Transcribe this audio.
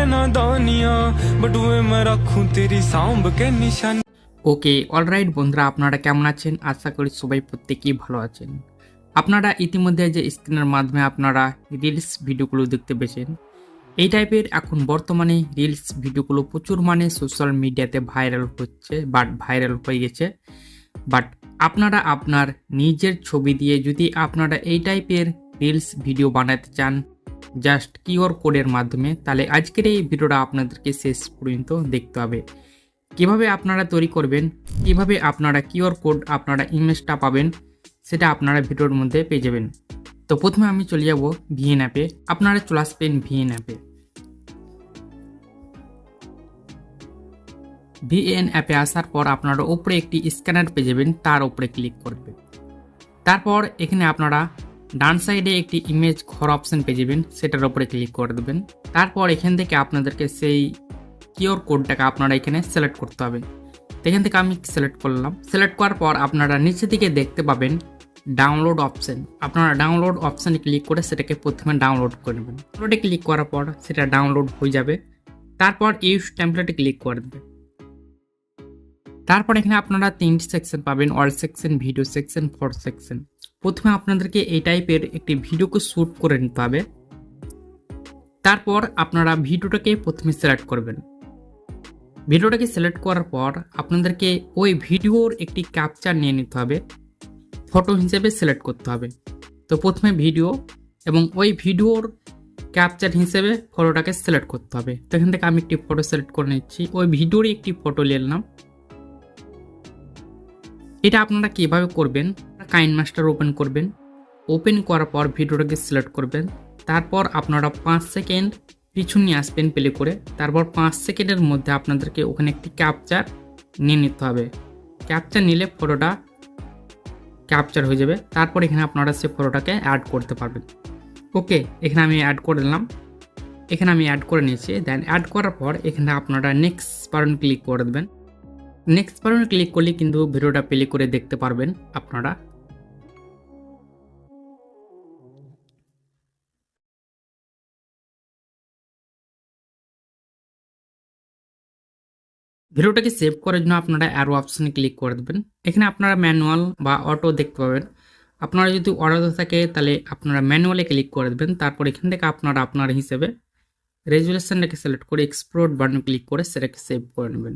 नादानियां बटुए मैं रखूं तेरी सांभ के निशानी। ওকে অলরাইট বন্ধুরা, আপনারা কেমন আছেন? আশা করি সবাই প্রত্যেকেই ভালো আছেন। আপনারা ইতিমধ্যে যে স্ক্রিনের মাধ্যমে আপনারা রিলস ভিডিওগুলো দেখতে পেয়েছেন, এই টাইপের এখন বর্তমানে রিলস ভিডিওগুলো প্রচুর মানে সোশ্যাল মিডিয়াতে ভাইরাল হচ্ছে, ভাইরাল হয়ে গেছে। বাট আপনারা আপনার নিজের ছবি দিয়ে যদি আপনারা এই টাইপের রিলস ভিডিও বানাতে চান জাস্ট কিউআর কোডের মাধ্যমে, তাহলে আজকের এই ভিডিওটা আপনাদেরকে শেষ পর্যন্ত দেখতে হবে। কিভাবে আপনারা তৈরি করবেন, কিভাবে আপনারা কিউআর কোড আপনারা ইমেজটা পাবেন, সেটা আপনারা ভিডিওর মধ্যে পেয়ে যাবেন। তো প্রথমে আমি চলে যাব ভিএন অ্যাপে। আপনারা চলে আসবেন ভিএন অ্যাপে। ভিএন অ্যাপে আসার পর আপনারা উপরে একটি স্ক্যানার পেয়ে যাবেন, তার উপরে ক্লিক করবেন। তারপর এখানে আপনারা ডান সাইডে একটি ইমেজ ঘর অপশন পেয়ে যাবেন, সেটার উপরে ক্লিক করে দেবেন। তারপর এখান থেকে আপনাদেরকে সেই কিউআর কোডটাকে আপনারা এখানে সিলেক্ট করতে হবে। তো এখান থেকে আমি সিলেক্ট করলাম। সিলেক্ট করার পর আপনারা নিচে দিকে দেখতে পাবেন ডাউনলোড অপশন। আপনারা ডাউনলোড অপশানে ক্লিক করে সেটাকে প্রথমে ডাউনলোড করে নেবেন। ডাউনলোডে ক্লিক করার পর সেটা ডাউনলোড হয়ে যাবে। তারপর ইউজ টেমপ্লেটে ক্লিক করে দেবেন। তারপর এখানে আপনারা তিনটি সেকশন পাবেন, all section, video section, photo section. প্রথমে আপনাদেরকে এই টাইপের একটি ভিডিওকে শ্যুট করে নিতে হবে। তারপর আপনারা ভিডিওটাকে প্রথমে সিলেক্ট করবেন। ভিডিওটাকে সিলেক্ট করার পর আপনাদেরকে ওই ভিডিওর একটি ক্যাপচার নিয়ে নিতে হবে, ফটো হিসেবে সিলেক্ট করতে হবে। তো প্রথমে ভিডিও এবং ওই ভিডিওর ক্যাপচার হিসেবে ফটোটাকে সিলেক্ট করতে হবে। তো এখান থেকে আমি একটি ফটো সিলেক্ট করে নিচ্ছি, ওই ভিডিওরই একটি ফটো নিলাম। এটা আপনারা কীভাবে করবেন, কাইনমাস্টার ওপেন করবেন। ওপেন করার পর ভিডিওটাকে সিলেক্ট করবেন। তারপর আপনারা 5 সেকেন্ড পিছু নিয়ে আসবেন প্লে করে। তারপর 5 সেকেন্ডের মধ্যে আপনাদেরকে ওখানে একটি ক্যাপচার নিয়ে নিতে হবে। ক্যাপচার নিলে ফটোটা ক্যাপচার হয়ে যাবে। তারপর এখানে আপনারা সেই ফটোটাকে অ্যাড করতে পারবেন। ওকে, এখানে আমি অ্যাড করে দিলাম। এখানে আমি অ্যাড করে নিয়েছি। দেন অ্যাড করার পর এখানে আপনারা নেক্সট বাটন ক্লিক করে দেবেন। নেক্সট বাটনে ক্লিক করলে কিন্তু ভিডিওটা প্লে করে দেখতে পারবেন আপনারা। ভিডিওটাকে সেভ করার জন্য আপনারা অ্যারো অপশানে ক্লিক করে দেবেন। এখানে আপনারা ম্যানুয়াল বা অটো দেখতে পাবেন। আপনারা যদি অটো থাকে তাহলে আপনারা ম্যানুয়ালে ক্লিক করে দেবেন। তারপর এখান থেকে আপনারা আপনার হিসেবে রেজুলেশনটাকে সিলেক্ট করে এক্সপোর্ট বাটনে ক্লিক করে সেটাকে সেভ করে নেবেন।